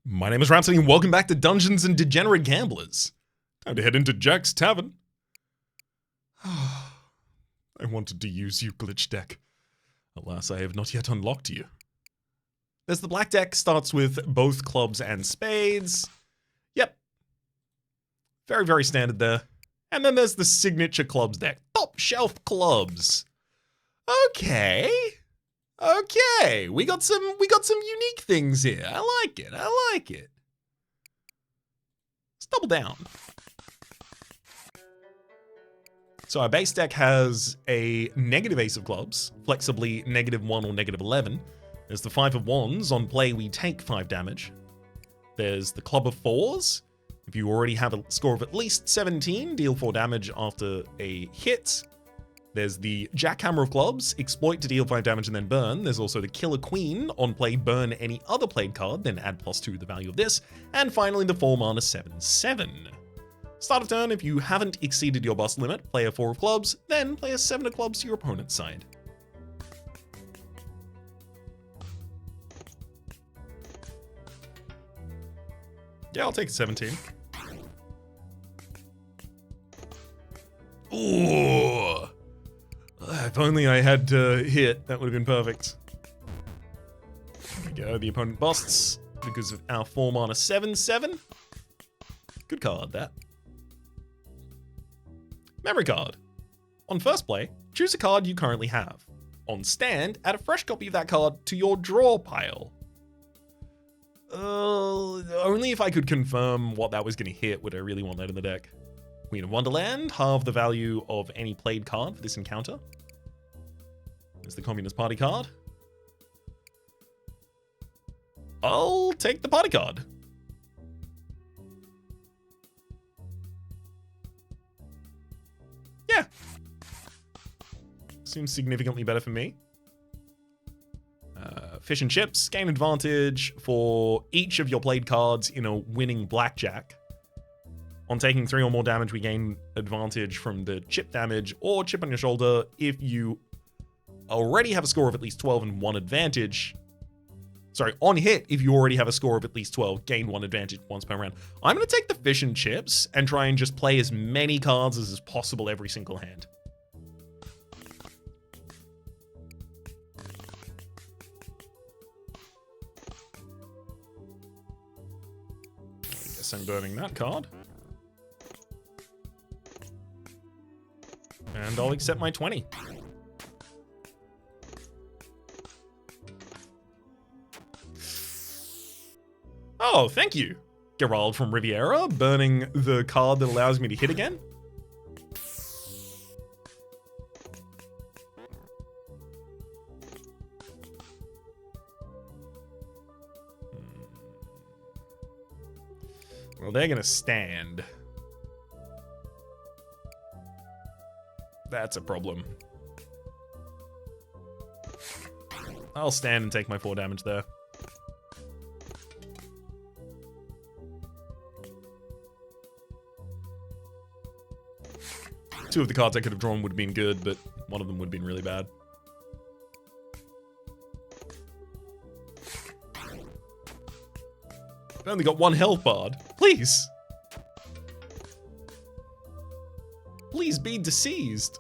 My name is Rhapsody and welcome back to Dungeons and Degenerate Gamblers. Time to head into Jack's Tavern. I wanted to use you, glitch deck. Alas, I have not yet unlocked you. There's the black deck, starts with both clubs and spades. Yep. Very, very standard there. And then there's the signature clubs deck. Top shelf clubs. Okay. Okay, we got some unique things here. I like it. Let's double down. So our base deck has a negative ace of clubs, flexibly -1 or -11. There's the 5 of wands. On play, we take 5 damage. There's the club of fours. If you already have a score of at least 17, deal 4 damage after a hit. There's the jackhammer of clubs, exploit to deal 5 damage and then burn. There's also the killer queen, on play burn any other played card, then add +2 to the value of this. And finally the 4 mana 7/7. Start of turn, if you haven't exceeded your bust limit, play a 4 of clubs, then play a 7 of clubs to your opponent's side. Yeah, I'll take a 17. Ooh. If only I had hit, that would have been perfect. There we go, the opponent busts because of our 4 mana 7/7. Good card, that. Memory card. On first play, choose a card you currently have. On stand, add a fresh copy of that card to your draw pile. Only if I could confirm what that was going to hit would I really want that in the deck. Queen of Wonderland, halve the value of any played card for this encounter. There's the Communist Party card. I'll take the party card. Yeah. Seems significantly better for me. Fish and chips, gain advantage for each of your played cards in a winning blackjack. On taking 3 or more damage, we gain advantage from the chip damage or chip on your shoulder if you already have a score of at least 12 and 1 advantage. Sorry, on hit, if you already have a score of at least 12, gain 1 advantage once per round. I'm going to take the fish and chips and try and just play as many cards as is possible every single hand. I guess I'm burning that card. And I'll accept my 20. Oh, thank you, Gerald from Riviera, burning the card that allows me to hit again. Well, they're gonna stand. That's a problem. I'll stand and take my 4 damage there. Two of the cards I could have drawn would have been good, but one of them would have been really bad. I've only got 1 health bard. Please! Please be deceased.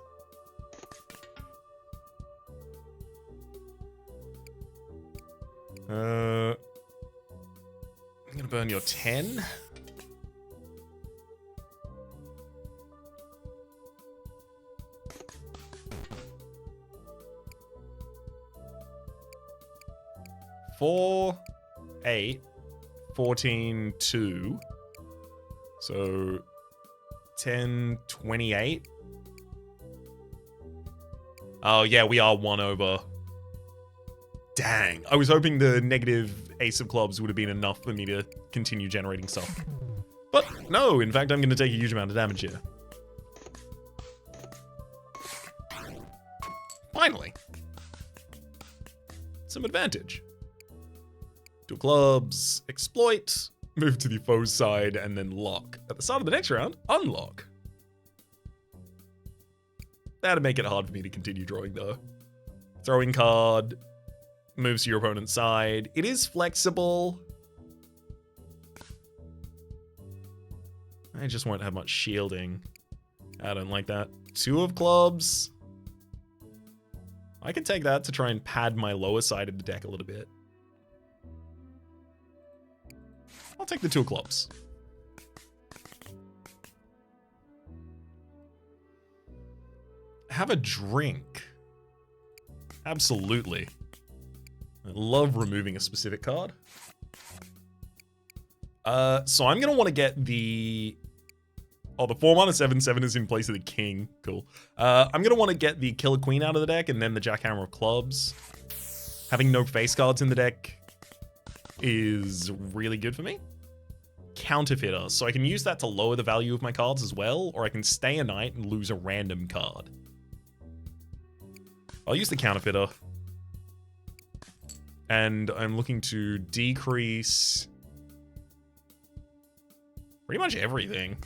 I'm gonna burn your 10. Four, 8, 14, 2. So 10, 28. Oh yeah, we are 1 over. Dang, I was hoping the negative ace of clubs would have been enough for me to continue generating stuff. But no, in fact, I'm going to take a huge amount of damage here. Finally. Some advantage. 2 clubs, exploit, move to the foe's side, and then lock. At the start of the next round, unlock. That'd make it hard for me to continue drawing though. Throwing card, moves to your opponent's side. It is flexible. I just won't have much shielding. I don't like that. 2 of clubs. I can take that to try and pad my lower side of the deck a little bit. I'll take the 2 of clubs. Have a drink. Absolutely. I love removing a specific card. So I'm gonna want to get the... Oh, the 4 mana 7/7 is in place of the king. Cool. I'm gonna want to get the Killer Queen out of the deck and then the Jackhammer of clubs. Having no face cards in the deck is really good for me. Counterfeiter. So I can use that to lower the value of my cards as well, or I can stay a night and lose a random card. I'll use the Counterfeiter. And I'm looking to decrease pretty much everything.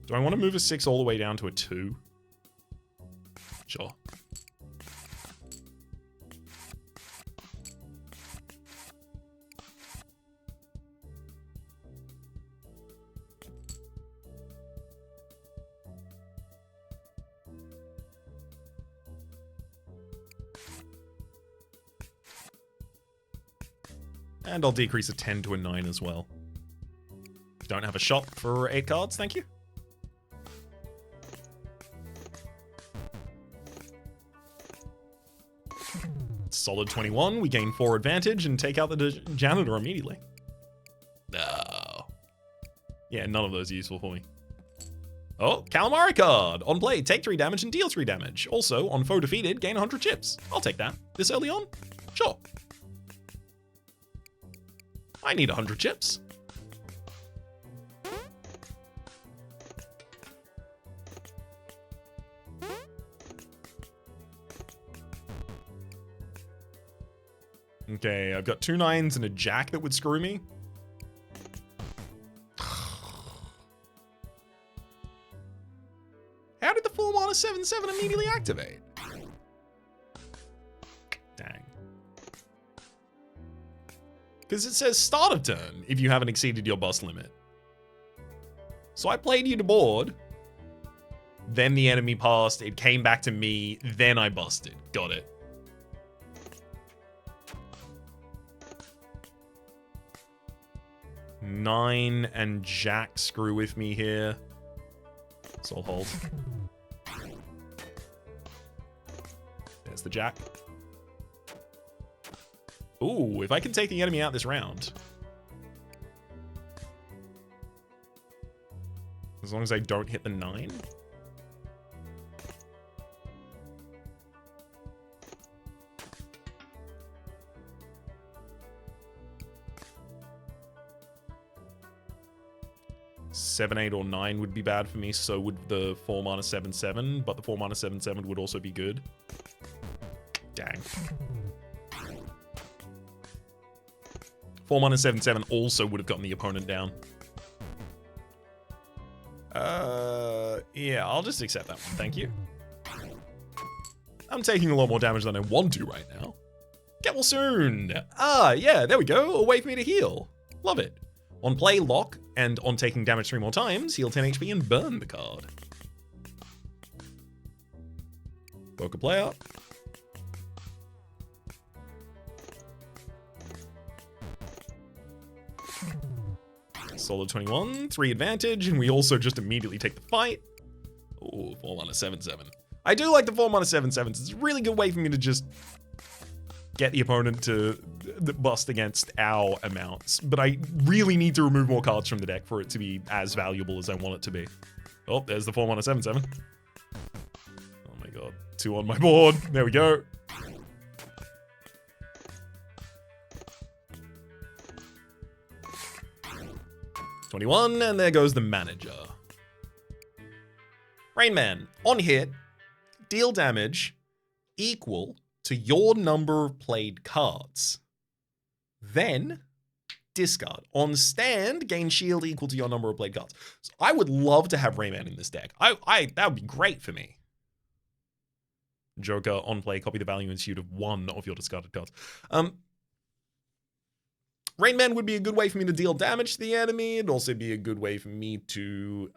Do I want to move a 6 all the way down to a 2? Sure. And I'll decrease a 10 to a 9 as well. Don't have a shop for 8 cards, thank you. Solid 21, we gain 4 advantage and take out the janitor immediately. No. Yeah, none of those are useful for me. Oh, Calamari card. On play, take 3 damage and deal 3 damage. Also, on foe defeated, gain 100 chips. I'll take that. This early on? Sure. I need 100 chips. Okay, I've got 2 9s and a jack that would screw me. How did the 4 mana 7/7 immediately activate? Dang. Because it says start of turn if you haven't exceeded your bust limit. So I played you to board. Then the enemy passed. It came back to me. Then I busted. Got it. Nine and jack screw with me here. So I'll hold. There's the jack. Ooh, if I can take the enemy out this round. As long as I don't hit the 9. Seven, 8, or 9 would be bad for me, so would the 4 mana 7/7, but the 4 mana 7/7 would also be good. Dang. 4 mana 7/7 also would have gotten the opponent down. Yeah, I'll just accept that one, thank you. I'm taking a lot more damage than I want to right now. Get well soon! Ah, yeah, there we go, a way for me to heal. Love it. On play, lock, and on taking damage 3 more times, heal 10 HP and burn the card. Poker player. Solid 21, 3 advantage, and we also just immediately take the fight. Ooh, 4 mana 7/7. I do like the 4 mana 7/7s. It's a really good way for me to just get the opponent to bust against our amounts, but I really need to remove more cards from the deck for it to be as valuable as I want it to be. Oh, there's the 4 mana 7/7. Oh my god. 2 on my board. There we go. $21, and there goes the manager. Rain Man, on hit, deal damage equal to your number of played cards. Then, discard. On stand, gain shield equal to your number of played cards. So I would love to have Rayman in this deck. That would be great for me. Joker, on play, copy the value and suit of one of your discarded cards. Rain Man would be a good way for me to deal damage to the enemy. It'd also be a good way for me to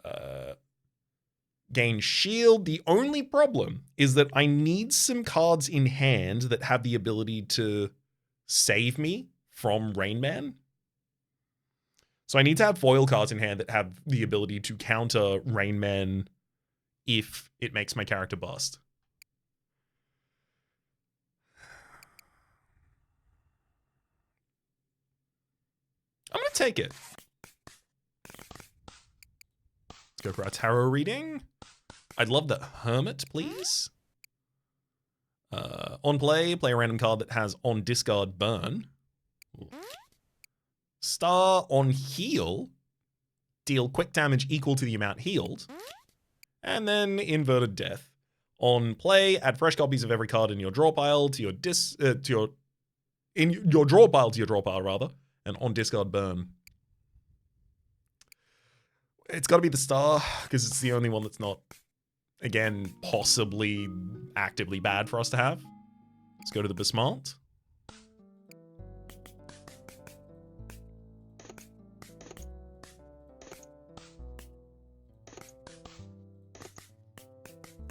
gain shield. The only problem is that I need some cards in hand that have the ability to save me from Rain Man. So I need to have foil cards in hand that have the ability to counter Rain Man if it makes my character bust. I'm going to take it. Let's go for our tarot reading. I'd love the Hermit, please. On play, play a random card that has on discard burn. Star on heal. Deal quick damage equal to the amount healed. And then inverted death. On play, add fresh copies of every card in your draw pile to your draw pile rather. And on discard burn. It's got to be the Star, because it's the only one that's not, again, possibly actively bad for us to have. Let's go to the Besmart.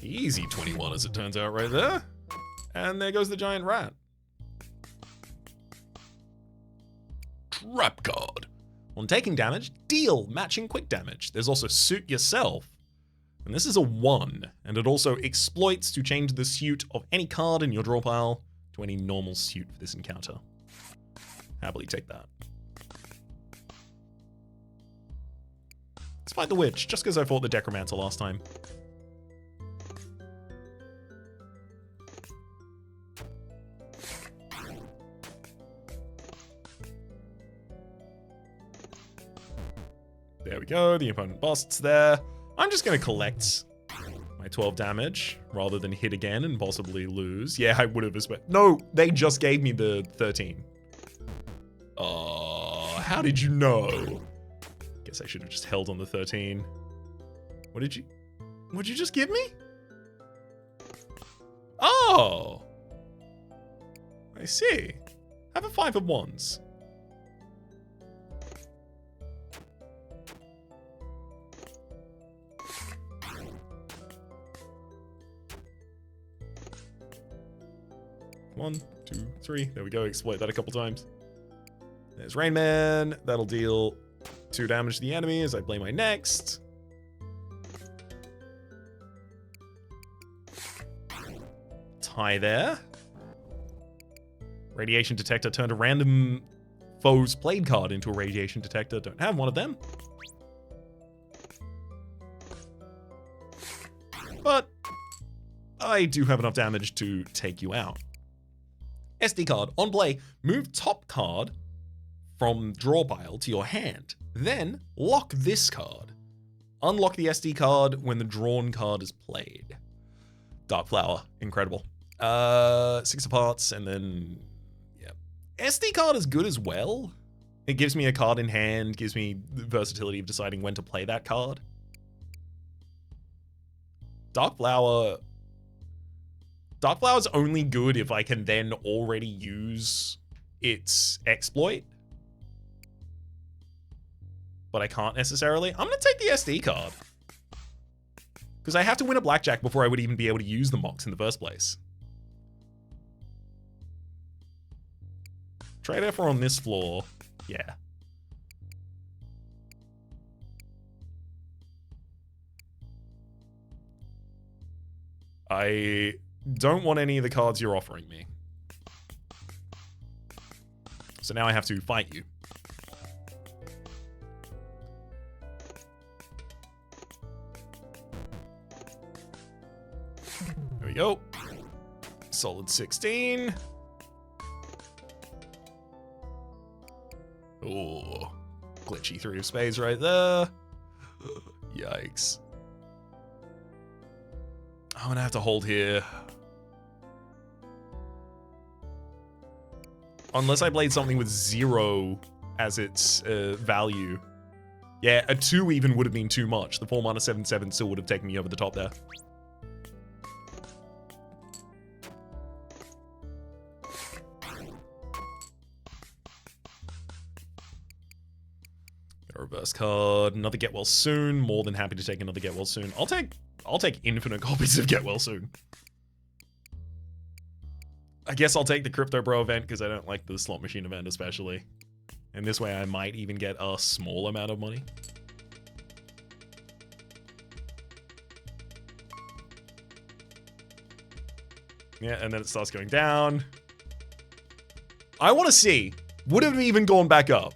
Easy 21 as it turns out right there. And there goes the giant rat. Trap card. On taking damage, deal matching quick damage. There's also suit yourself. And this is a 1. And it also exploits to change the suit of any card in your draw pile to any normal suit for this encounter. Happily take that. Let's fight the witch, just because I fought the Decromancer last time. There we go, the opponent busts there. I'm just going to collect my 12 damage rather than hit again and possibly lose. Yeah, I would have expected. No, they just gave me the 13. How did you know? Guess I should have just held on the 13. What'd you just give me? Oh! I see. Have a 5 of wands. One, two, three. There we go. Exploit that a couple times. There's Rain Man. That'll deal 2 damage to the enemy as I play my next. Tie there. Radiation Detector turned a random foe's played card into a Radiation Detector. Don't have one of them. But I do have enough damage to take you out. SD card, on play, move top card from draw pile to your hand. Then lock this card. Unlock the SD card when the drawn card is played. Dark Flower, incredible. 6 of Hearts, and then, yeah. SD card is good as well. It gives me a card in hand, gives me the versatility of deciding when to play that card. Dark Flower's only good if I can then already use its exploit. But I can't necessarily. I'm going to take the SD card. Because I have to win a Blackjack before I would even be able to use the Mox in the first place. Trade offer on this floor. Yeah. I don't want any of the cards you're offering me. So now I have to fight you. There we go. Solid 16. Oh, glitchy 3 of spades right there. Yikes. I'm gonna have to hold here. Unless I played something with 0 as its value. Yeah, a 2 even would have been too much. The 4 mana 7/7 still would have taken me over the top there. A reverse card, another Get Well Soon. More than happy to take another Get Well Soon. I'll take infinite copies of Get Well Soon. I guess I'll take the Crypto Bro event because I don't like the slot machine event especially. And this way I might even get a small amount of money. Yeah, and then it starts going down. I want to see, would it have even gone back up?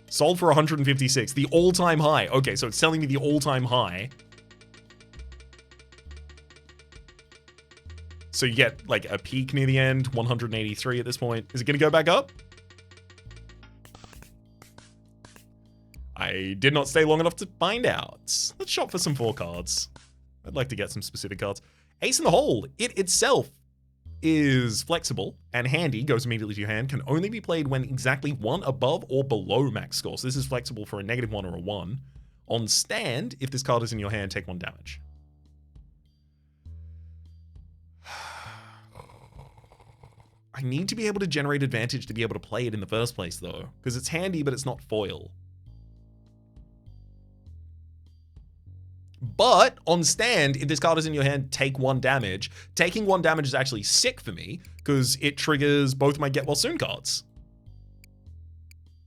Sold for 156, the all-time high. Okay, so it's telling me the all-time high. So you get like a peak near the end, 183 at this point. Is it gonna go back up? I did not stay long enough to find out. Let's shop for some 4 cards. I'd like to get some specific cards. Ace in the Hole, it itself is flexible and handy, goes immediately to your hand, can only be played when exactly 1 above or below max score. So this is flexible for a -1 or a 1. On stand, if this card is in your hand, take 1 damage. I need to be able to generate advantage to be able to play it in the first place, though, because it's handy, but it's not foil. But on stand, if this card is in your hand, take 1 damage. Taking 1 damage is actually sick for me because it triggers both my Get Well Soon cards.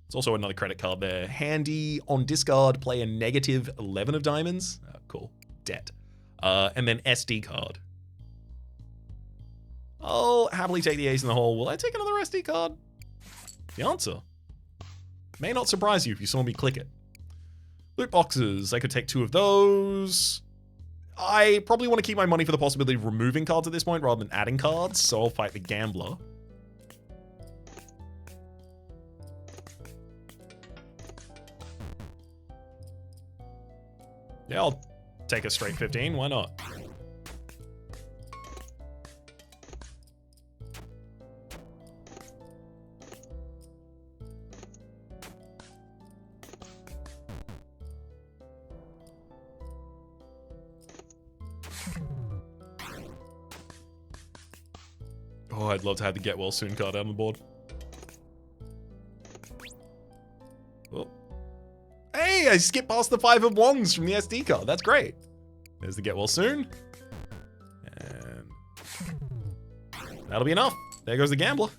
It's also another credit card there. Handy. On discard, play a -11 of diamonds. Oh, cool. Debt. And then SD card. I'll happily take the Ace in the Hole. Will I take another SD card? The answer may not surprise you if you saw me click it. Loot boxes, I could take 2 of those. I probably want to keep my money for the possibility of removing cards at this point rather than adding cards, so I'll fight the Gambler. Yeah, I'll take a straight 15, why not? Oh, I'd love to have the Get Well Soon card on the board. Oh. Hey, I skipped past the 5 of Wands from the SD card. That's great. There's the Get Well Soon. And that'll be enough. There goes the Gambler.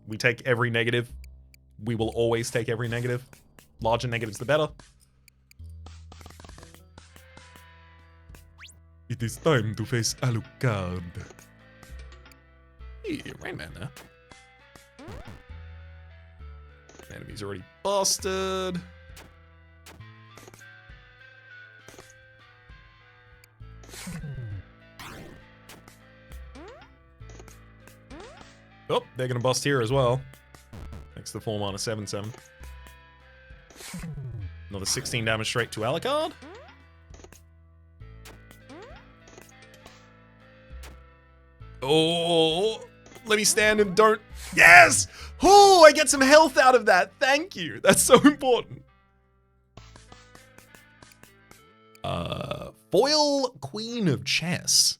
We take every negative. We will always take every negative. Larger negatives, the better. It is time to face Alucard. Hey, Rain Man there. Enemy's already busted. Oh, they're gonna bust here as well. Next to the 4 mana 7/7. Another 16 damage straight to Alucard. Oh, let me stand and don't. Yes! Oh, I get some health out of that. Thank you. That's so important. Foil Queen of Chess.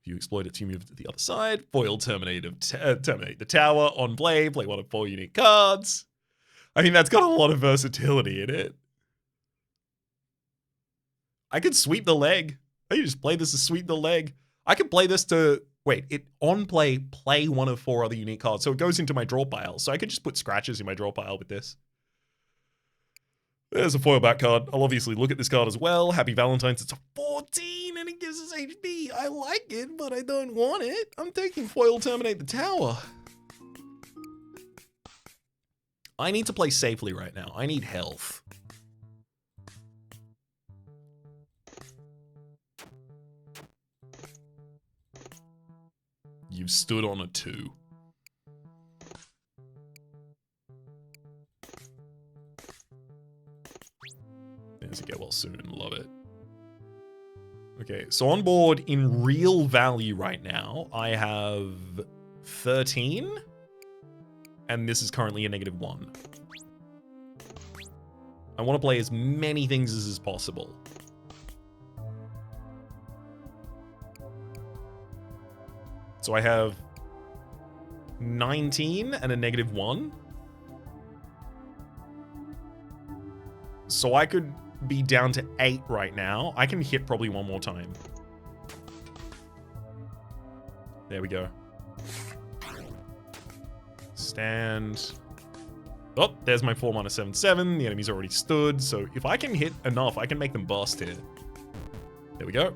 If you exploit it, you move to the other side. Foil terminate the tower. On play 1 of 4 unique cards. I mean, that's got a lot of versatility in it. I could sweep the leg. I could just play this to sweep the leg. I could play this to... Wait, it on play 1 of 4 other unique cards. So it goes into my draw pile. So I could just put scratches in my draw pile with this. There's a foil back card. I'll obviously look at this card as well. Happy Valentine's. It's a 14 and it gives us HP. I like it, but I don't want it. I'm taking foil terminate the tower. I need to play safely right now. I need health. You've stood on a 2. There's a Get Well Soon. Love it. Okay, so on board in real value right now, I have 13. And this is currently a -1. I want to play as many things as is possible. So I have 19 and a -1. So I could be down to 8 right now. I can hit probably one more time. There we go. Stand. Oh, there's my 4 mana 7/7. The enemy's already stood. So if I can hit enough, I can make them bust here. There we go.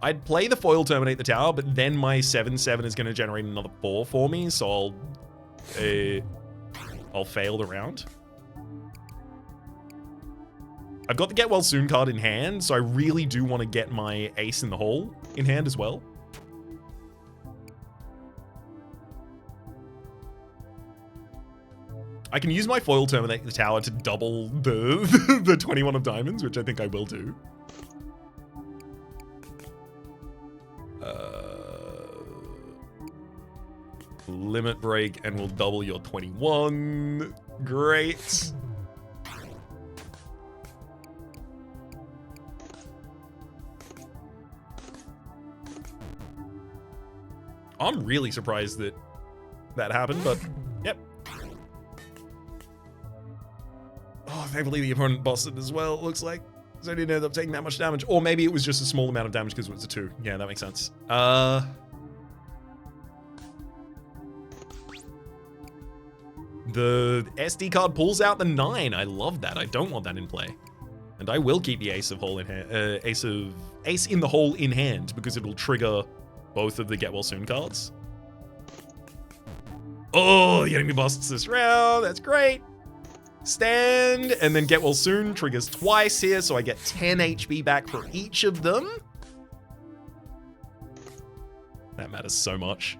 I'd play the foil terminate the tower, but then my 7/7 is going to generate another 4 for me, so I'll fail the round. I've got the Get Well Soon card in hand, so I really do want to get my Ace in the Hole in hand as well. I can use my foil terminate the tower to double the 21 of diamonds, which I think I will do. Limit break, and we'll double your 21. Great. I'm really surprised that that happened, but yep. Oh, thankfully the opponent busted as well, it looks like. So I didn't end up taking that much damage. Or maybe it was just a small amount of damage because it was a 2. Yeah, that makes sense. The SD card pulls out the 9. I love that. I don't want that in play. And I will keep the Ace of Hole in hand, Ace in the Hole in hand, because it'll trigger both of the Get Well Soon cards. Oh, the enemy busts this round. That's great. Stand, and then Get Well Soon triggers twice here, so I get 10 HP back for each of them. That matters so much.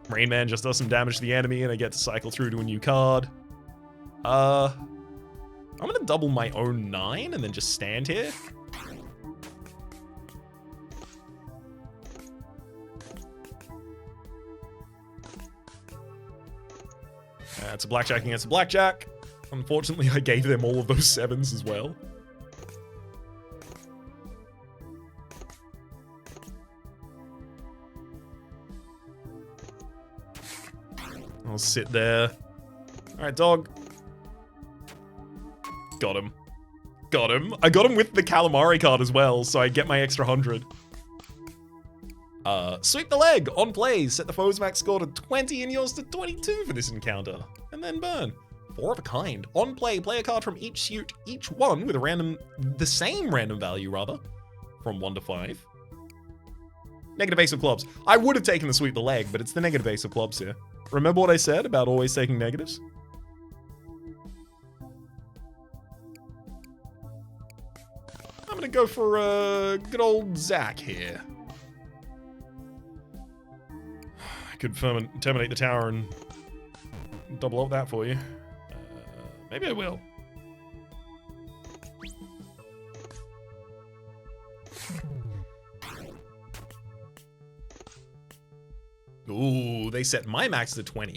Rain Man just does some damage to the enemy, and I get to cycle through to a new card. I'm gonna double my own 9 and then just stand here. It's a Blackjack against a Blackjack. Unfortunately, I gave them all of those 7s as well. I'll sit there. Alright, dog. Got him. Got him. I got him with the Calamari card as well, so I get my extra 100. Sweep the leg. On play, set the foe's max score to 20 and yours to 22 for this encounter. And then burn. 4 of a kind. On play, play a card from each suit, each one with a the same random value rather, from 1 to 5. Negative Ace of Clubs. I would have taken the sweep the leg, but it's the negative Ace of Clubs here. Remember what I said about always taking negatives? I'm gonna go for good old Zach here. I could terminate the tower and double up that for you. Maybe I will. Ooh, they set my max to 20.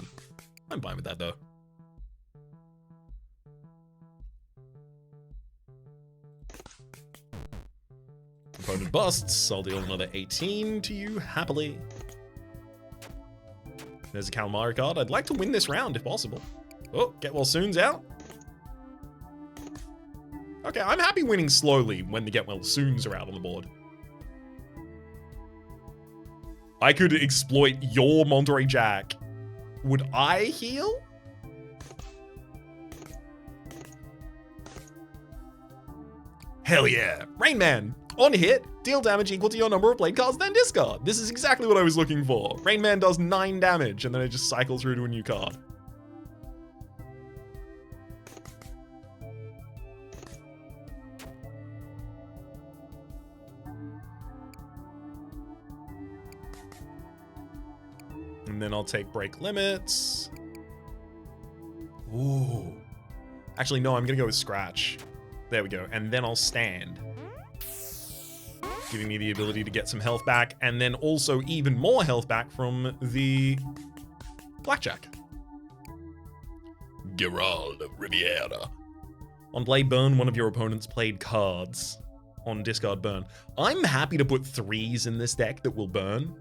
I'm fine with that, though. Opponent busts. I'll deal another 18 to you, happily. There's a Calamari card. I'd like to win this round, if possible. Oh, Get Well Soon's out. Okay, I'm happy winning slowly when the Get Well Soons are out on the board. I could exploit your Monterey Jack. Would I heal? Hell yeah. Rain Man. On hit, deal damage equal to your number of played cards, then discard. This is exactly what I was looking for. Rain Man does 9 damage, and then I just cycle through to a new card. And then I'll take break limits. Ooh. Actually, no, I'm gonna go with scratch. There we go. And then I'll stand. giving me the ability to get some health back, and then also even more health back from the Blackjack. Geralt of Riviera. On play burn, one of your opponents played cards. On discard burn. I'm happy to put 3s in this deck that will burn.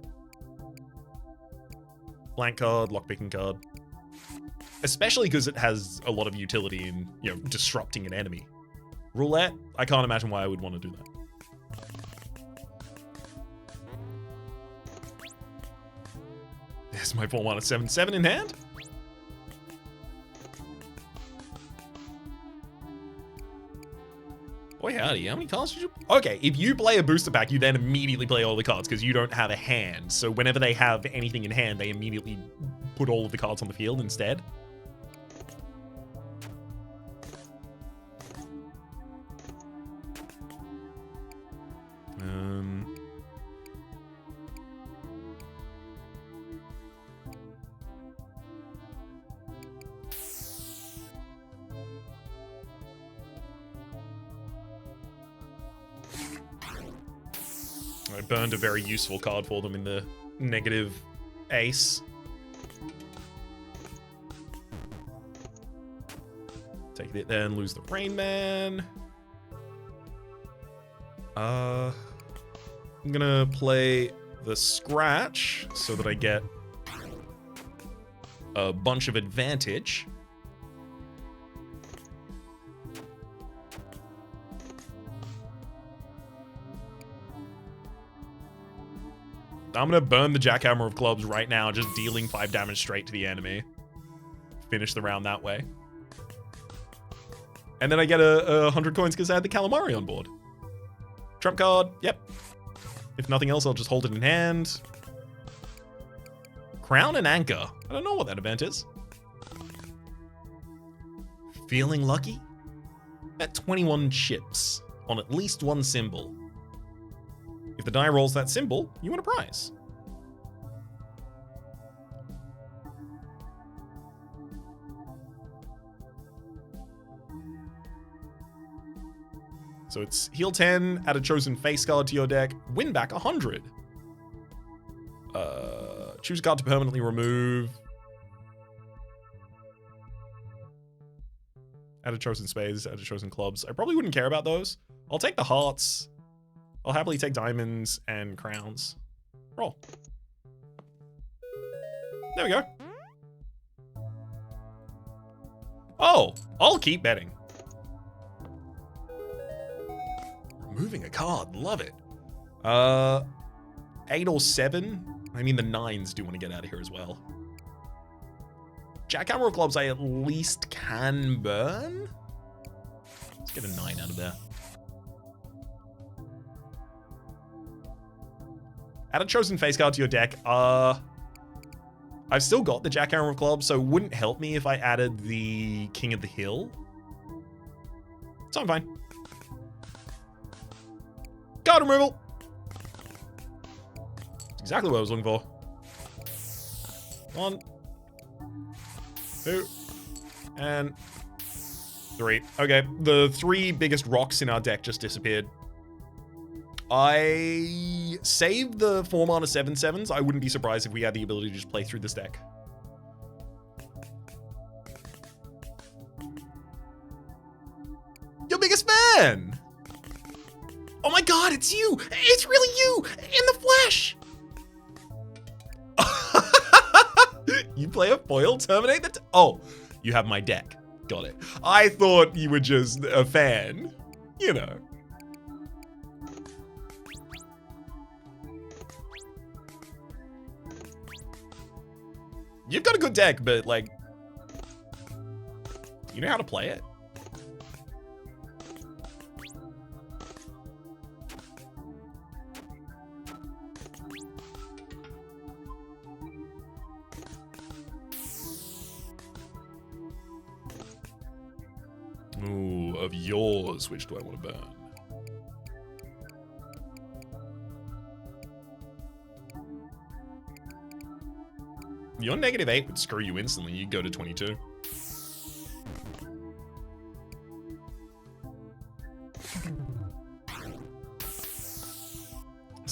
Blank card, lockpicking card. Especially because it has a lot of utility in, you know, disrupting an enemy. Roulette, I can't imagine why I would want to do that. There's my 4-mana 7/7 in hand. Boy howdy, how many cards did you... Okay, if you play a booster pack, you then immediately play all the cards because you don't have a hand. So whenever they have anything in hand, they immediately put all of the cards on the field instead. I burned a very useful card for them in the negative ace. Take it then, lose the Rain Man. I'm gonna play the Scratch so that I get a bunch of advantage. I'm gonna burn the Jackhammer of Clubs right now, just dealing 5 damage straight to the enemy. Finish the round that way. And then I get a 100 coins because I had the Calamari on board. Trump card, yep. If nothing else, I'll just hold it in hand. Crown and Anchor. I don't know what that event is. Feeling lucky? Bet 21 chips on at least one symbol. If the die rolls that symbol, you win a prize. So it's heal 10, add a chosen face card to your deck, win back 100. Choose a card to permanently remove. Add a chosen spades, add a chosen clubs. I probably wouldn't care about those. I'll take the hearts. I'll happily take diamonds and crowns. Roll. There we go. Oh, I'll keep betting. Removing a card, love it. 8 or 7. I mean, the 9s do want to get out of here as well. Jackhammer of Clubs, I at least can burn. Let's get a 9 out of there. Add a chosen face card to your deck. I've still got the Jackhammer of Clubs, so it wouldn't help me if I added the King of the Hill. So I'm fine. Card removal. Exactly what I was looking for. 1, 2, and 3. Okay, the 3 biggest rocks in our deck just disappeared. I saved the 4-mana 7/7s. I wouldn't be surprised if we had the ability to just play through this deck. Your biggest fan! Oh my god, it's you! It's really you! In the flesh! You play a foil, terminate the... Oh, you have my deck. Got it. I thought you were just a fan. You know. You've got a good deck, but, like... You know how to play it? Ooh, of yours, which do I want to burn? Your -8 would screw you instantly. You go to 22.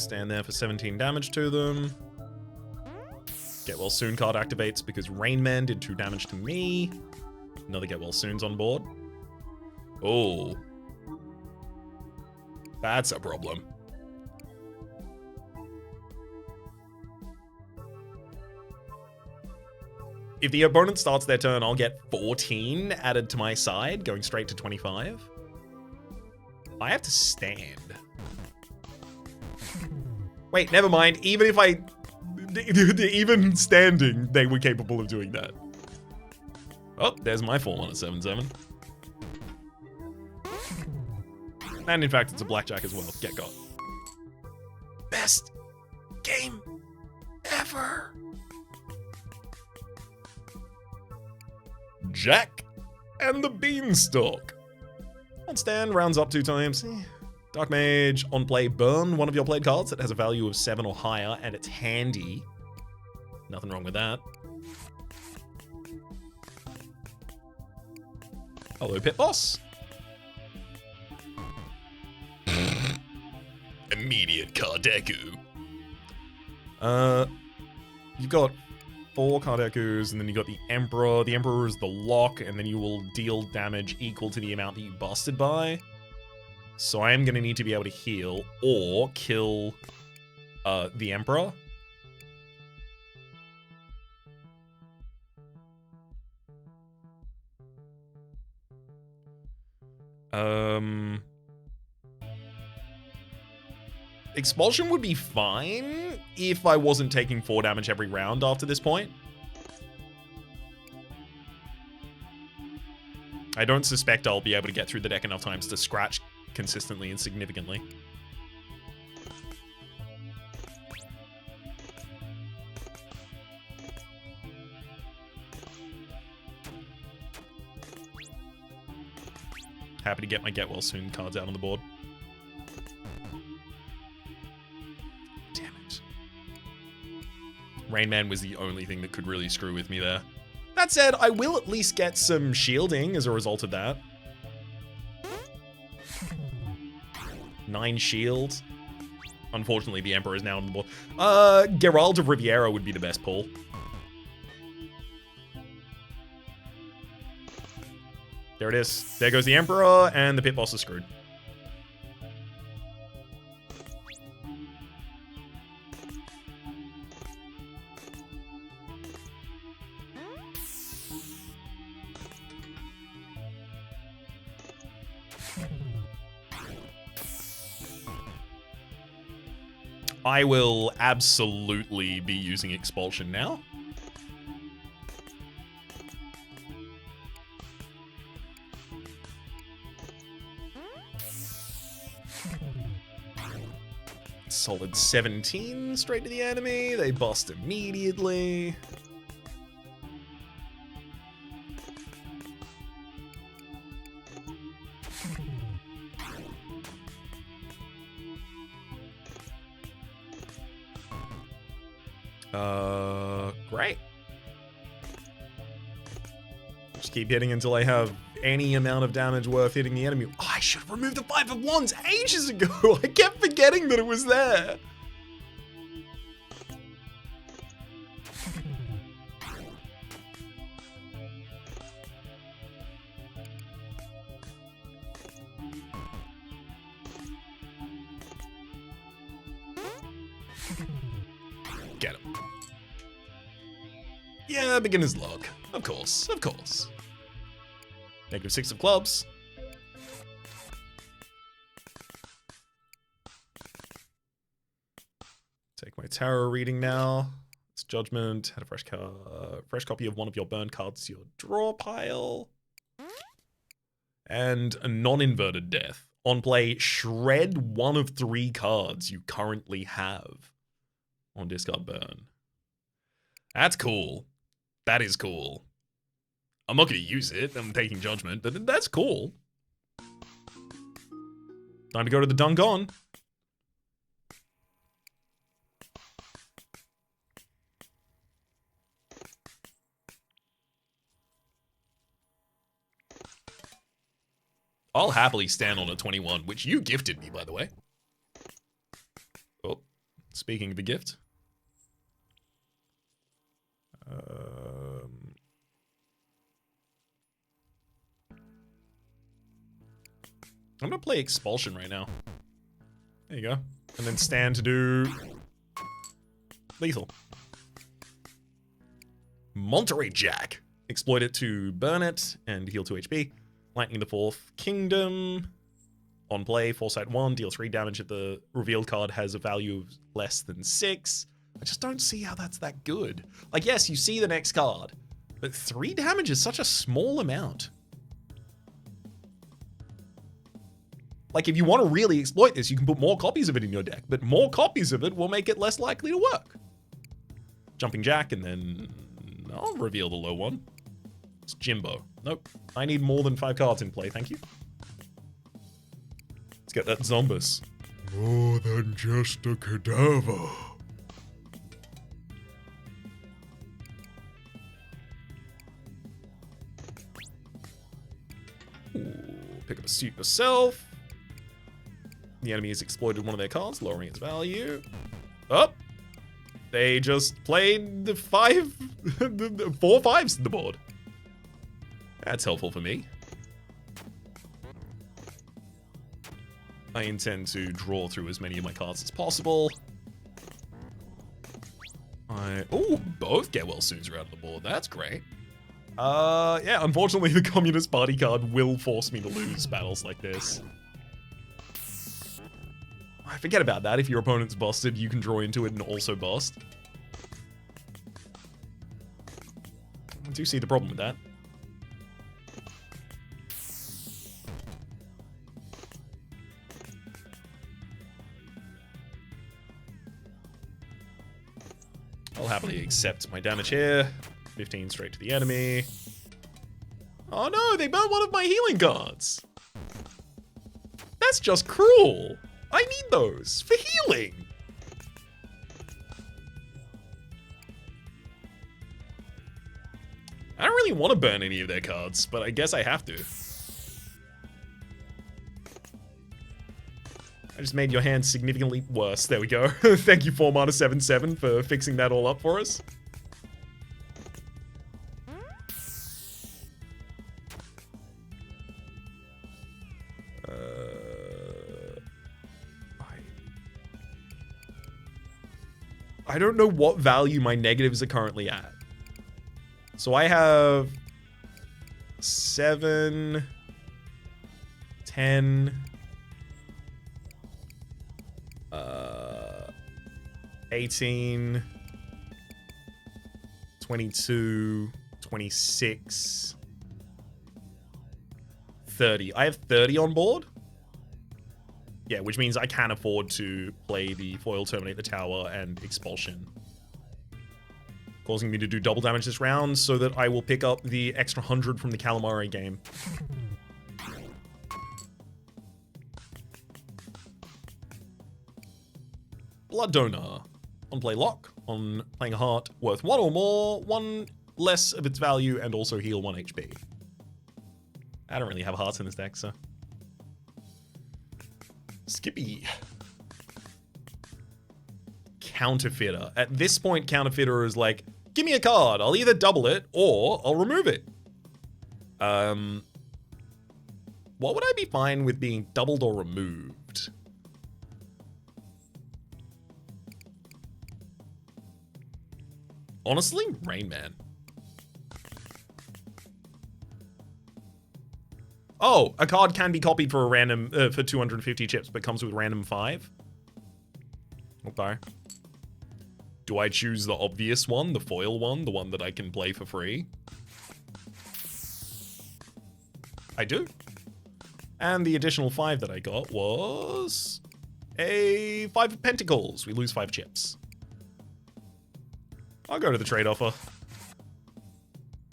Stand there for 17 damage to them. Get Well Soon card activates because Rain Man did 2 damage to me. Another Get Well Soon's on board. Oh. That's a problem. If the opponent starts their turn, I'll get 14 added to my side, going straight to 25. I have to stand. Wait, never mind. Even if I... Even standing, they were capable of doing that. Oh, there's my form on a 7/7. And in fact, it's a blackjack as well. Get got. Best game ever. Jack and the Beanstalk. On stand, rounds up 2 times. Dark Mage, on play, burn one of your played cards that has a value of 7 or higher, and it's handy. Nothing wrong with that. Hello, Pit Boss. Immediate Kardeku. You've got 4 Kardekus, and then you got the Emperor. The Emperor is the lock, and then you will deal damage equal to the amount that you busted by. So I am going to need to be able to heal or kill the Emperor. Expulsion would be fine if I wasn't taking 4 damage every round after this point. I don't suspect I'll be able to get through the deck enough times to scratch consistently and significantly. Happy to get my Get Well Soon cards out on the board. Damn it. Rain Man was the only thing that could really screw with me there. That said, I will at least get some shielding as a result of that. 9 shield. Unfortunately, the Emperor is now on the board. Geralt of Riviera would be the best pull. There it is. There goes the Emperor, and the Pit Boss is screwed. I will absolutely be using Expulsion now. Solid 17 straight to the enemy. They bust immediately. Great. Just keep hitting until I have any amount of damage worth hitting the enemy. Oh, I should have removed the 5 of Wands ages ago. I kept forgetting that it was there. Get him. Yeah, beginner's log. Of course, of course. -6 of clubs. Take my tarot reading now. It's Judgment. Had a fresh copy of one of your burn cards to your draw pile. And a non-inverted death. On play, shred one of 3 cards you currently have on discard burn. That's cool. That is cool. I'm not going to use it. I'm taking Judgment, but that's cool. Time to go to the Dungon. I'll happily stand on a 21, which you gifted me, by the way. Oh, Speaking of a gift. I'm gonna play Expulsion right now. There you go. And then stand to do lethal. Monterey Jack. Exploit it to burn it and heal 2 HP. Lightning the Fourth Kingdom. On play, Foresight 1, deal 3 damage if the revealed card has a value of less than 6. I just don't see how that's that good. Like, yes, you see the next card, but 3 damage is such a small amount. Like, if you want to really exploit this, you can put more copies of it in your deck, but more copies of it will make it less likely to work. Jumping Jack, and then I'll reveal the low one. It's Jimbo. Nope. I need more than 5 cards in play, thank you. Let's get that Zombus. More than just a cadaver. Ooh, pick up a suit yourself. The enemy has exploited one of their cards, lowering its value. Oh! They just played the 4 5s in the board. That's helpful for me. I intend to draw through as many of my cards as possible. Oh, both Get Well Soons are out of the board. That's great. Yeah, unfortunately, the Communist Party card will force me to lose battles like this. I forget about that. If your opponent's busted, you can draw into it and also bust. I do see the problem with that. I'll happily accept my damage here. 15 straight to the enemy. Oh no, they burnt one of my healing cards. That's just cruel. I need those for healing. I don't really want to burn any of their cards, but I guess I have to. I just made your hand significantly worse. There we go. Thank you, 4mana7/7, for fixing that all up for us. I don't know what value my negatives are currently at. So I have 7, 10, 18, 22, 26, 30. I have 30 on board. Yeah, which means I can afford to play the Foil, Terminate the Tower, and Expulsion. Causing me to do double damage this round so that I will pick up the extra 100 from the Calamari game. Blood Donor. On play Lock. On playing a heart worth 1 or more, 1 less of its value, and also heal 1 HP. I don't really have hearts in this deck, so... Skippy. Counterfeiter. At this point, Counterfeiter is like, give me a card. I'll either double it or I'll remove it. What would I be fine with being doubled or removed? Honestly, Rain Man. Oh, a card can be copied for a random, for 250 chips, but comes with random 5. Okay. Do I choose the obvious one, the foil one, the one that I can play for free? I do. And the additional 5 that I got was a 5 of Pentacles. We lose 5 chips. I'll go to the trade offer.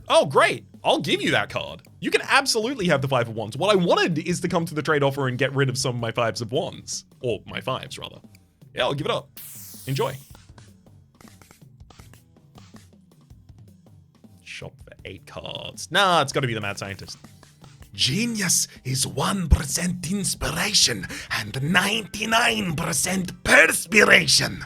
Oh, great. I'll give you that card. You can absolutely have the 5 of Wands. What I wanted is to come to the trade offer and get rid of some of my 5s of Wands. Or my 5s, rather. Yeah, I'll give it up. Enjoy. Shop for 8 cards. Nah, it's got to be the Mad Scientist. Genius is 1% inspiration and 99% perspiration.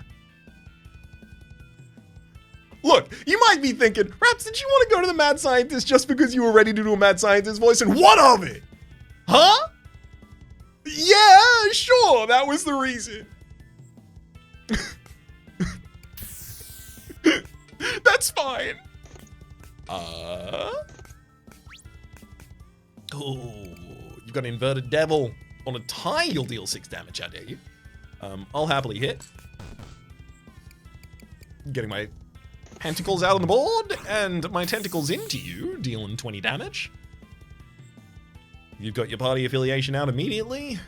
Look, you might be thinking, Raps, did you want to go to the mad scientist just because you were ready to do a mad scientist voice? And what of it? Huh? Yeah, sure, that was the reason. That's fine. Oh, you've got an inverted devil. On a tie, you'll deal 6 damage, how dare you. I'll happily hit. Getting my tentacles out on the board, and my tentacles into you, dealing 20 damage. You've got your party affiliation out immediately.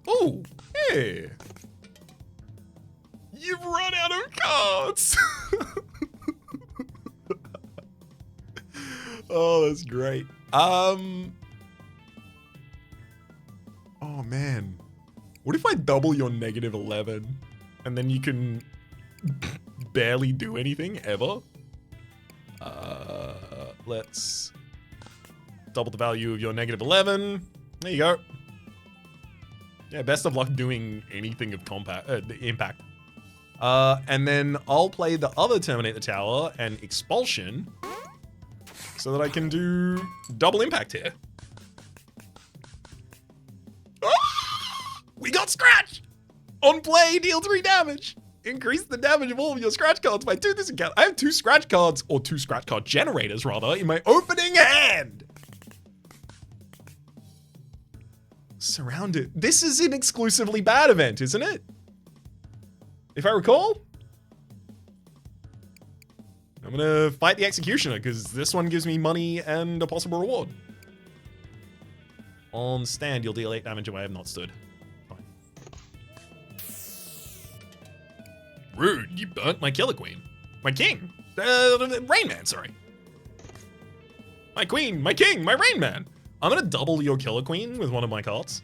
Oh, hey. You've run out of cards. Oh, that's great. Oh man. What if I double your -11 and then you can barely do anything ever? Let's double the value of your -11. There you go. Yeah, best of luck doing anything of impact. And then I'll play the other Terminate the Tower and Expulsion so that I can do double impact here. Ah! We got Scratch! On play, deal 3 damage. Increase the damage of all of your Scratch cards by 2 this account. I have 2 Scratch cards, or 2 Scratch card generators rather, in my opening hand. Surrounded. This is an exclusively bad event, isn't it? If I recall. I'm gonna fight the Executioner, because this one gives me money and a possible reward. On stand, you'll deal 8 damage if I have not stood. Fine. Rude, you burnt my Killer Queen. My king. Rain Man, sorry. My queen, my king, my Rain Man. I'm gonna double your Killer Queen with one of my cards.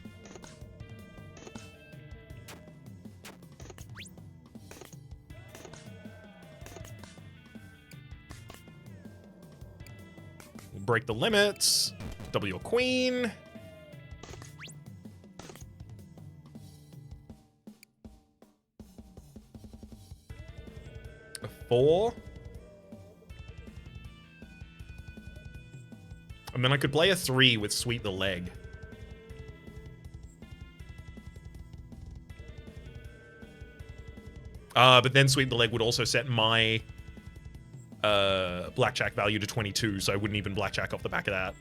We'll break the limits. Double your Queen. A 4. And then I could play a 3 with Sweep the Leg. But then Sweep the Leg would also set my Blackjack value to 22, so I wouldn't even Blackjack off the back of that.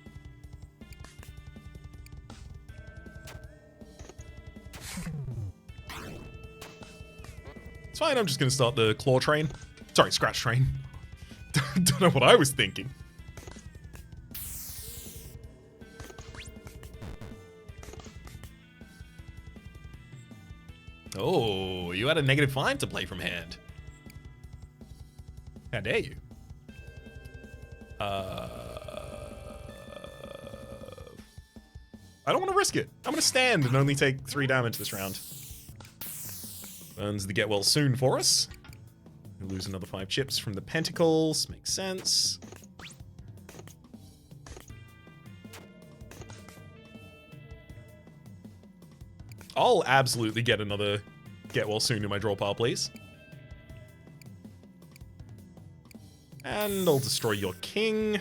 It's fine, I'm just gonna start the Claw Train. Sorry, Scratch Train. Don't know what I was thinking. Oh, you had a -5 to play from hand. How dare you? I don't want to risk it. I'm going to stand and only take 3 damage this round. Burns the get well soon for us. We'll lose another 5 chips from the Pentacles. Makes sense. I'll absolutely get another get well soon in my draw pile, please. And I'll destroy your king.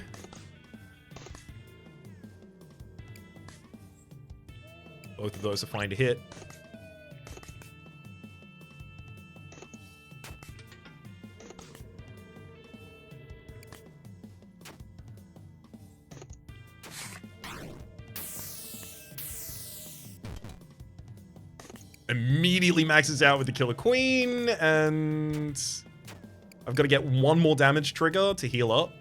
Both of those are fine to hit. Immediately maxes out with the Killer Queen, and I've got to get 1 more damage trigger to heal up.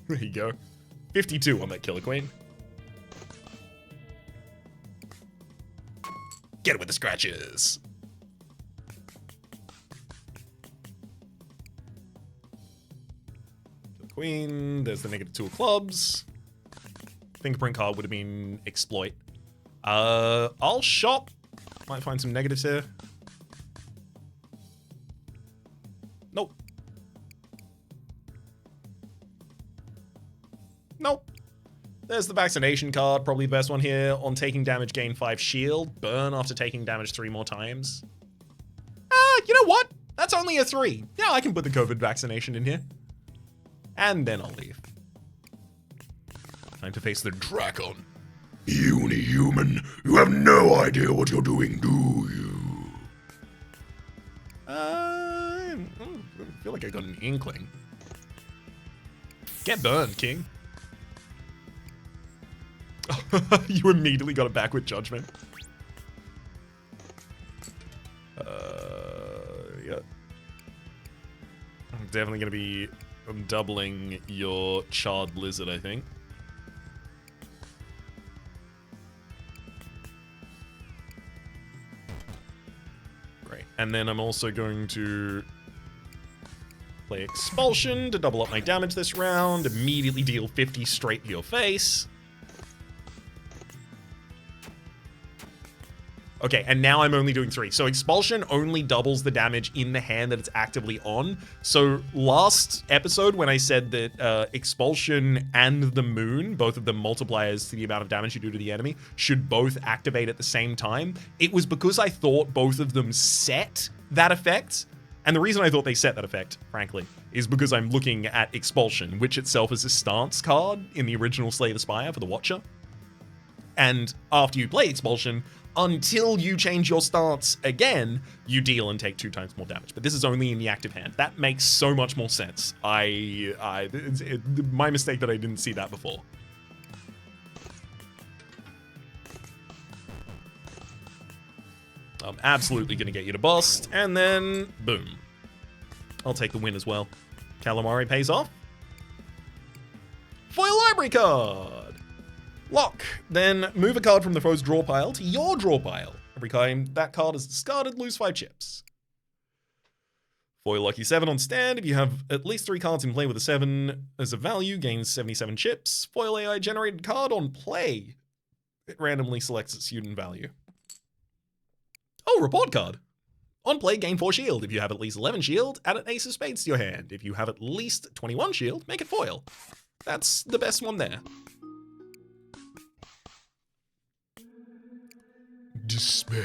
There you go. 52 on that Killer Queen. Get it with the scratches. Killer Queen, there's the -2 of clubs. Fingerprint card would have been exploit. I'll shop. Might find some negatives here. Nope. Nope. There's the vaccination card, probably the best one here. On taking damage, gain 5 shield. Burn after taking damage 3 more times. You know what? That's only a 3. Yeah, I can put the COVID vaccination in here. And then I'll leave. Time to face the Dragon. Uni-human, you have no idea what you're doing, do you? I feel like I got an inkling. Get burned, King. You immediately got it back with Judgment. Yeah. I'm definitely going to be doubling your Charred Lizard, I think. Great. And then I'm also going to play Expulsion to double up my damage this round. Immediately deal 50 straight to your face. Okay, and now I'm only doing 3. So Expulsion only doubles the damage in the hand that it's actively on. So last episode when I said that Expulsion and the Moon, both of them multipliers to the amount of damage you do to the enemy, should both activate at the same time, it was because I thought both of them set that effect. And the reason I thought they set that effect, frankly, is because I'm looking at Expulsion, which itself is a stance card in the original Slay the Spire for the Watcher. And after you play Expulsion, until you change your stance again, you deal and take 2 times more damage. But this is only in the active hand. That makes so much more sense. My mistake that I didn't see that before. I'm absolutely going to get you to bust, and then boom. I'll take the win as well. Calamari pays off. Foil library card. Lock. Then move a card from the foe's draw pile to your draw pile. Every time that card is discarded, lose 5 chips. Foil Lucky 7 on stand. If you have at least 3 cards in play with a 7 as a value, gains 77 chips. Foil AI generated card on play. It randomly selects its student value. Oh, report card. On play, gain 4 shield. If you have at least 11 shield, add an ace of spades to your hand. If you have at least 21 shield, make it foil. That's the best one there. Despair.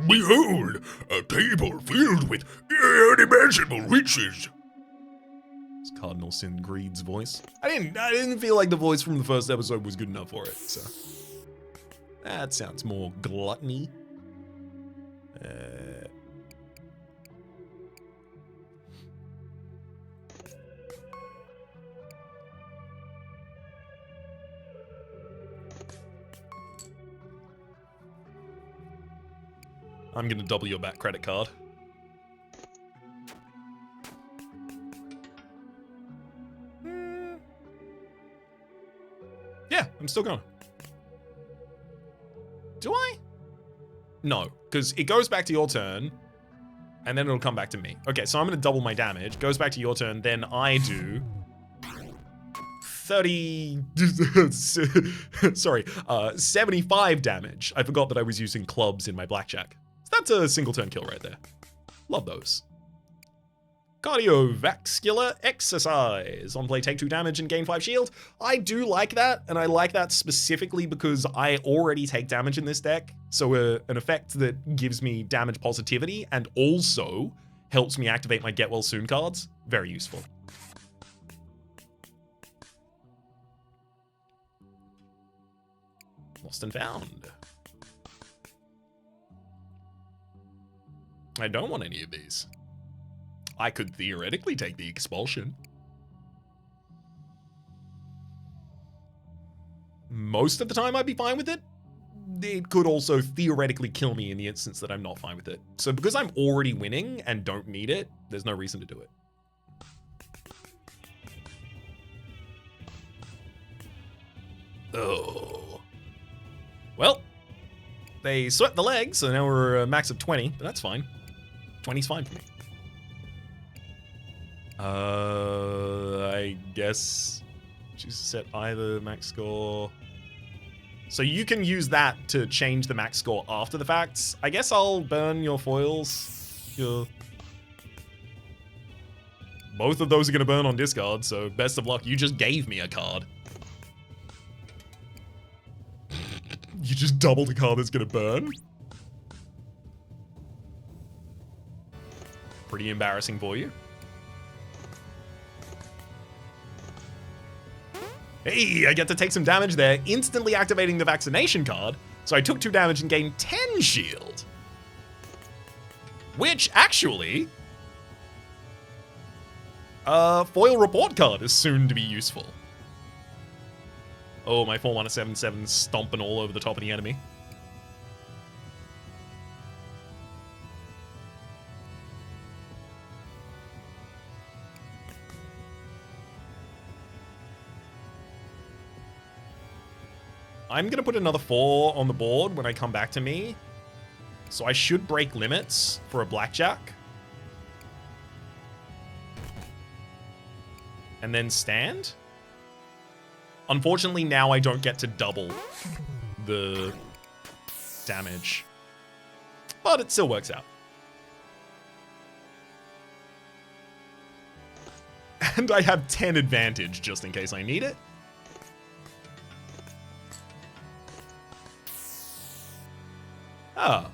Behold, a table filled with unimaginable riches. It's Cardinal Sin Greed's voice. I didn't feel like the voice from the first episode was good enough for it, so that sounds more gluttony. I'm gonna double your back credit card. Yeah, I'm still going. Do I? No, because it goes back to your turn, and then it'll come back to me. Okay, so I'm gonna double my damage. Goes back to your turn, then I do 75 damage. I forgot that I was using clubs in my Blackjack. So that's a single turn kill right there. Love those. Cardiovascular exercise. On play, take 2 damage and gain 5 shield. I do like that, and I like that specifically because I already take damage in this deck. So an effect that gives me damage positivity and also helps me activate my Get Well Soon cards. Very useful. Lost and found. I don't want any of these. I could theoretically take the Expulsion. Most of the time I'd be fine with it. It could also theoretically kill me in the instance that I'm not fine with it. So because I'm already winning and don't need it, there's no reason to do it. Oh. Well, they swept the legs, so now we're a max of 20, but that's fine. 20's fine for me. I guess choose to set either max score. So you can use that to change the max score after the facts. I guess I'll burn your foils. Your Both of those are going to burn on discard, so best of luck. You just gave me a card. You just doubled a card that's going to burn? Pretty embarrassing for you. Hey, I get to take some damage there, instantly activating the vaccination card. So I took 2 damage and gained 10 shield. Which, actually, foil report card is soon to be useful. Oh, my 4-1-7-7 stomping all over the top of the enemy. I'm going to put another 4 on the board when I come back to me. So I should break limits for a Blackjack. And then stand. Unfortunately, now I don't get to double the damage. But it still works out. And I have 10 advantage just in case I need it. Ah,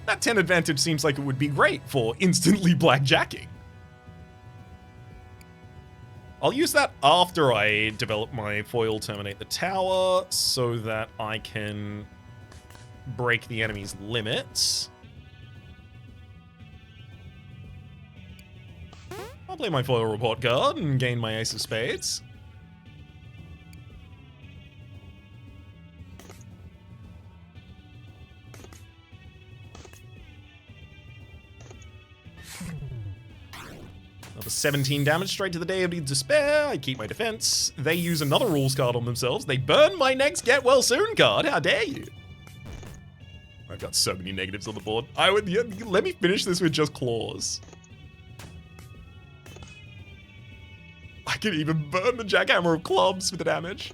that 10 advantage seems like it would be great for instantly blackjacking. I'll use that after I develop my foil terminate the tower so that I can break the enemy's limits. I'll play my foil report card and gain my ace of spades. Another 17 damage straight to the Day of Despair. I keep my defense. They use another rules card on themselves. They burn my next Get Well Soon card. How dare you? I've got so many negatives on the board. Let me finish this with just claws. I can even burn the Jackhammer of Clubs with the damage.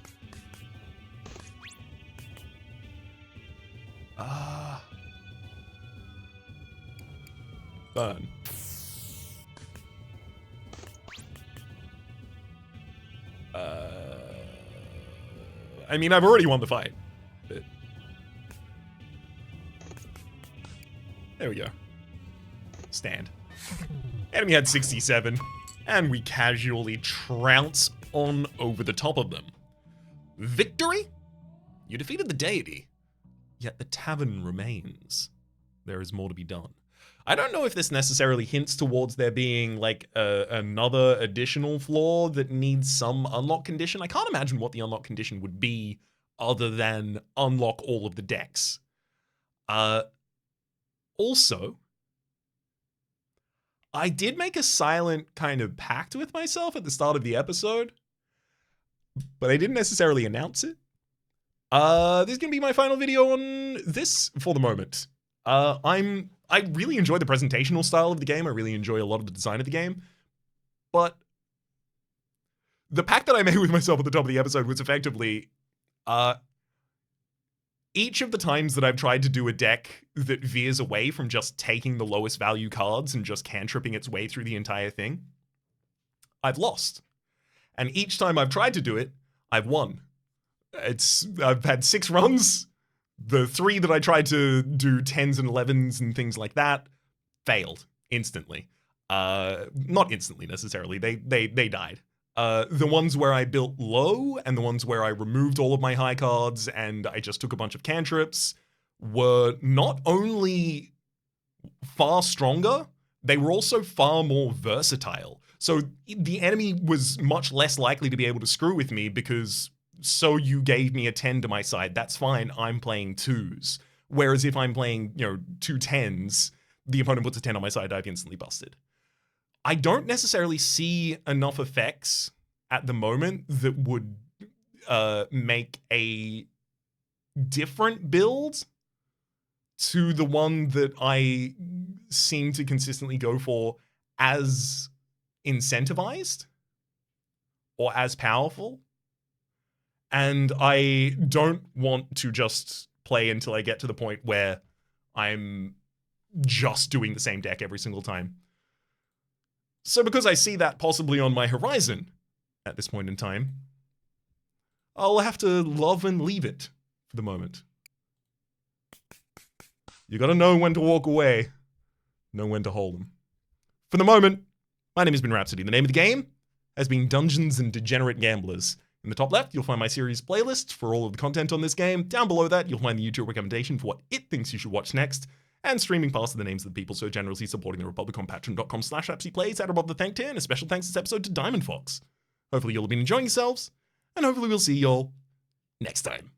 Burn. I mean, I've already won the fight. But... there we go. Stand. Enemy had 67, and we casually trounce on over the top of them. Victory? You defeated the deity, yet the tavern remains. There is more to be done. I don't know if this necessarily hints towards there being like another additional floor that needs some unlock condition. I can't imagine what the unlock condition would be other than unlock all of the decks. Also, I did make a silent kind of pact with myself at the start of the episode, but I didn't necessarily announce it. This is going to be my final video on this for the moment. I really enjoy the presentational style of the game. I really enjoy a lot of the design of the game. But the pact that I made with myself at the top of the episode was effectively, each of the times that I've tried to do a deck that veers away from just taking the lowest value cards and just cantripping its way through the entire thing, I've lost. And each time I've tried to do it, I've won. I've had 6 runs. The 3 that I tried to do 10s and 11s and things like that failed instantly. Not instantly necessarily. They died. The ones where I built low and the ones where I removed all of my high cards and I just took a bunch of cantrips were not only far stronger, they were also far more versatile. So the enemy was much less likely to be able to screw with me because so you gave me a 10 to my side. That's fine. I'm playing 2s. Whereas if I'm playing, 2 10s, the opponent puts a 10 on my side, I've instantly busted. I don't necessarily see enough effects at the moment that would make a different build to the one that I seem to consistently go for as incentivized or as powerful. And I don't want to just play until I get to the point where I'm just doing the same deck every single time. So because I see that possibly on my horizon at this point in time, I'll have to love and leave it for the moment. You gotta know when to walk away, know when to hold them. For the moment, my name has been Rhapsody. The name of the game has been Dungeons and Degenerate Gamblers. In the top left, you'll find my series playlist for all of the content on this game. Down below that, you'll find the YouTube recommendation for what it thinks you should watch next, and streaming past the names of the people so generously supporting the Republic on patreon.com/RhapsyPlays at above the thank tier, and a special thanks this episode to Diamond Fox. Hopefully you'll have been enjoying yourselves, and hopefully we'll see y'all next time.